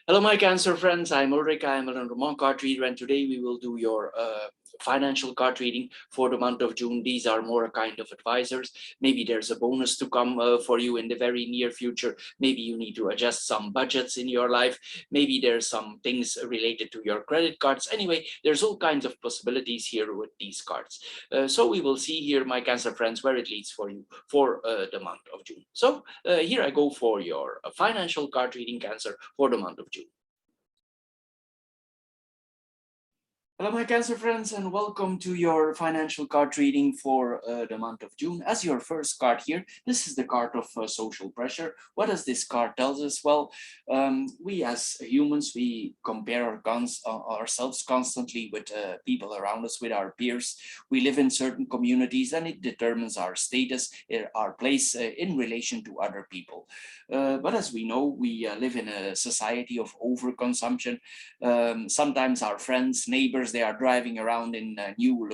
Hello, my Cancer friends. I'm Ulrika. I'm a Ramon card reader, and today we will do your financial card reading for the month of June. These are more a kind of advisors. Maybe there's a bonus to come for you in the very near future. Maybe you need to adjust some budgets in your life. Maybe there's some things related to your credit cards. Anyway, there's all kinds of possibilities here with these cards. So we will see here, my Cancer friends, where it leads for you for the month of June. So here I go for your financial card reading, Cancer, for the month of June. Hello, my Cancer friends, and welcome to your financial card reading for the month of June. As your first card here, this is the card of social pressure. What does this card tell us? Well, we as humans, we compare ourselves constantly with people around us, with our peers. We live in certain communities, and it determines our status, our place in relation to other people. But as we know, we live in a society of overconsumption. Sometimes our friends, neighbors, they are driving around in new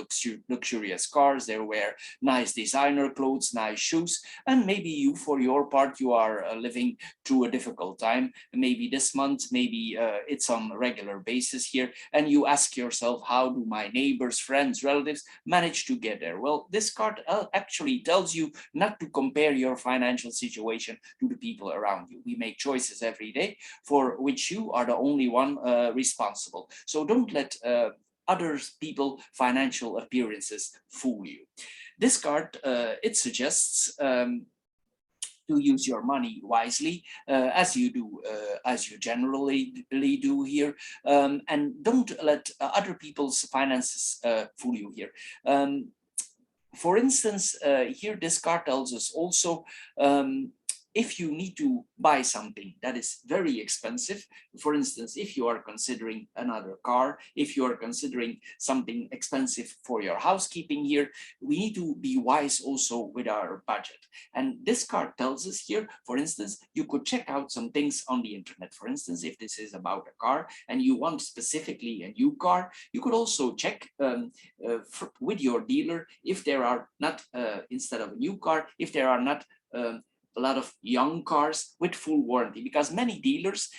luxurious cars. They wear nice designer clothes, nice shoes. And maybe you, for your part, you are living through a difficult time. Maybe this month, maybe it's on a regular basis here. And you ask yourself, how do my neighbors, friends, relatives manage to get there? Well, this card actually tells you not to compare your financial situation to the people around you. We make choices every day for which you are the only one responsible. So don't let others people financial appearances fool you. This card, it suggests to use your money wisely, as you do, as you generally do here, and don't let other people's finances fool you here. For instance, here this card tells us also if you need to buy something that is very expensive, for instance, if you are considering another car, if you are considering something expensive for your housekeeping here, we need to be wise also with our budget. And this card tells us here, for instance, you could check out some things on the internet. For instance, if this is about a car and you want specifically a new car, you could also check with your dealer if there are not, instead of a new car, if there are not a lot of young cars with full warranty, because many dealers,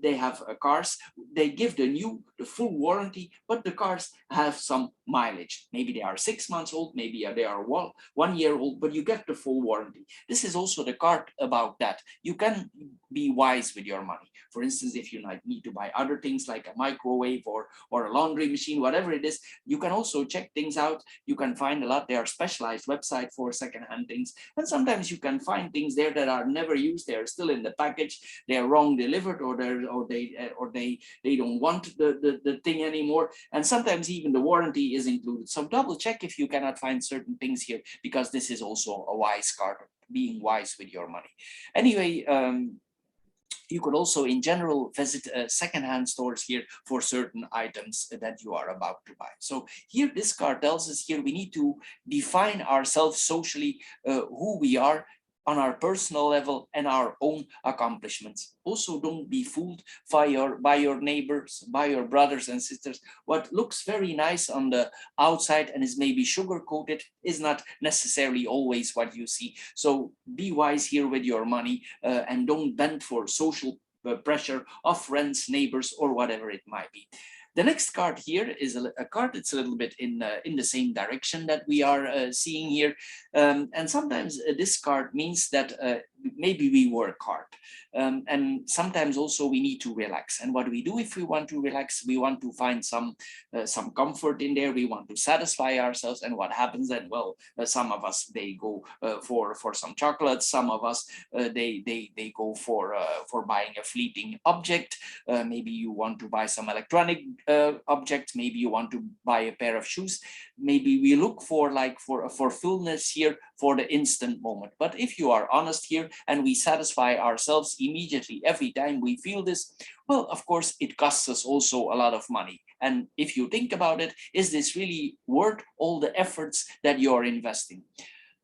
they have cars, they give the full warranty, but the cars have some mileage. Maybe they are 6 months old, maybe they are 1 year old, but you get the full warranty. This is also the card about that. You can be wise with your money. For instance, if you need to buy other things like a microwave or a laundry machine, whatever it is, you can also check things out. You can find a lot. There are specialized websites for secondhand things, and sometimes you can find things there that are never used. They are still in the package. They are wrong delivered, or they don't want the thing anymore. And sometimes even the warranty is included. So double check if you cannot find certain things here, because this is also a wise card, being wise with your money. Anyway, you could also in general visit secondhand stores here for certain items that you are about to buy. So here this card tells us here we need to define ourselves socially, who we are on our personal level and our own accomplishments. Also, don't be fooled by your neighbors, by your brothers and sisters. What looks very nice on the outside and is maybe sugar coated is not necessarily always what you see. So be wise here with your money, and don't bend for social pressure of friends, neighbors, or whatever it might be. The next card here is a card that's a little bit in the same direction that we are seeing here. And sometimes this card means that maybe we work hard. And sometimes also we need to relax. And what do we do if we want to relax? We want to find some comfort in there. We want to satisfy ourselves. And what happens then? Well, some of us, they go for some chocolates. Some of us, they go for buying a fleeting object. Maybe you want to buy some electronic object. Maybe you want to buy a pair of shoes. Maybe we look for fullness here, for the instant moment. But if you are honest here and we satisfy ourselves immediately every time we feel this, well, of course, it costs us also a lot of money. And if you think about it, is this really worth all the efforts that you're investing?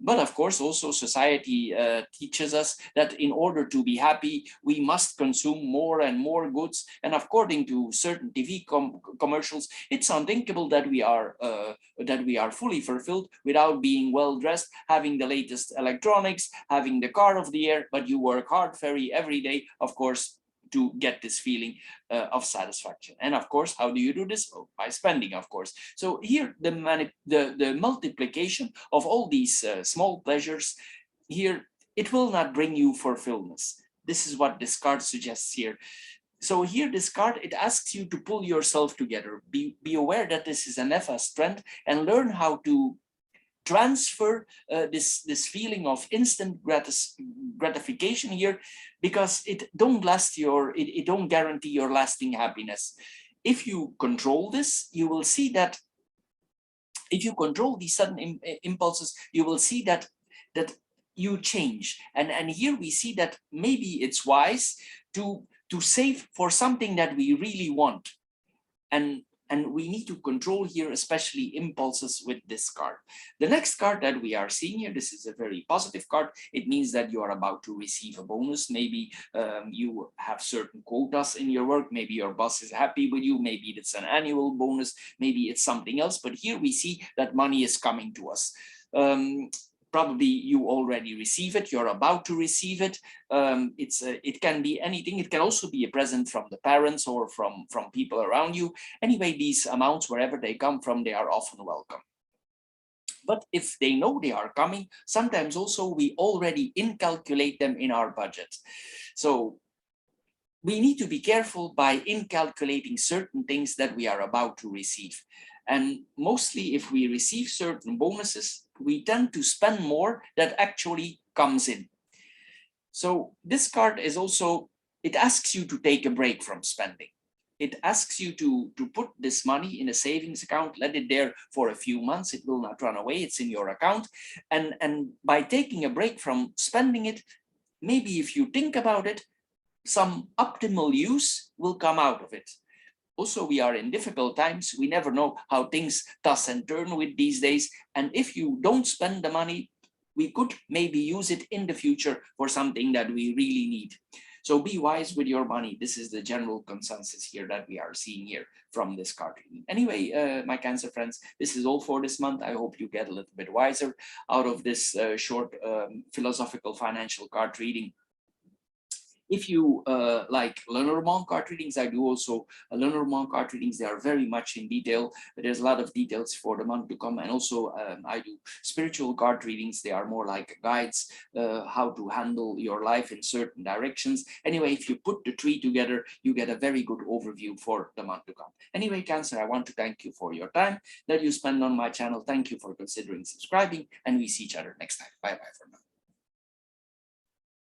But of course, also society teaches us that in order to be happy, we must consume more and more goods. And according to certain TV commercials, it's unthinkable that we are fully fulfilled without being well dressed, having the latest electronics, having the car of the year. But you work hard every day, of course, to get this feeling of satisfaction. And of course, how do you do this? Oh, by spending, of course. So here, the multiplication of all these small pleasures here, it will not bring you fulfillment. This is what this card suggests here. So here, this card, it asks you to pull yourself together. Be aware that this is an FS strength, and learn how to transfer this feeling of instant gratification here, because it don't it don't guarantee your lasting happiness. If you control this, you will see that if you control these sudden impulses, you will see that you change. And here we see that maybe it's wise to save for something that we really want. And we need to control here, especially impulses with this card. The next card that we are seeing here, this is a very positive card. It means that you are about to receive a bonus. Maybe you have certain quotas in your work. Maybe your boss is happy with you. Maybe it's an annual bonus. Maybe it's something else. But here we see that money is coming to us. Probably you already receive it, you're about to receive it. It can be anything. It can also be a present from the parents or from people around you. Anyway, these amounts, wherever they come from, they are often welcome. But if they know they are coming, sometimes also we already incalculate them in our budget. So we need to be careful by incalculating certain things that we are about to receive. And mostly if we receive certain bonuses, we tend to spend more that actually comes in. So this card is also, it asks you to take a break from spending. It asks you to put this money in a savings account, let it there for a few months. It will not run away, it's in your account. And by taking a break from spending it, maybe if you think about it, some optimal use will come out of it. Also, we are in difficult times. We never know how things toss and turn with these days. And if you don't spend the money, we could maybe use it in the future for something that we really need. So be wise with your money. This is the general consensus here that we are seeing here from this card reading. Anyway, my Cancer friends, this is all for this month. I hope you get a little bit wiser out of this short philosophical financial card reading. If you like Lenormand card readings, I do also Lenormand card readings. They are very much in detail. There's a lot of details for the month to come. And also I do spiritual card readings. They are more like guides, how to handle your life in certain directions. Anyway, if you put the three together, you get a very good overview for the month to come. Anyway, Cancer, I want to thank you for your time that you spend on my channel. Thank you for considering subscribing, and we see each other next time. Bye-bye for now.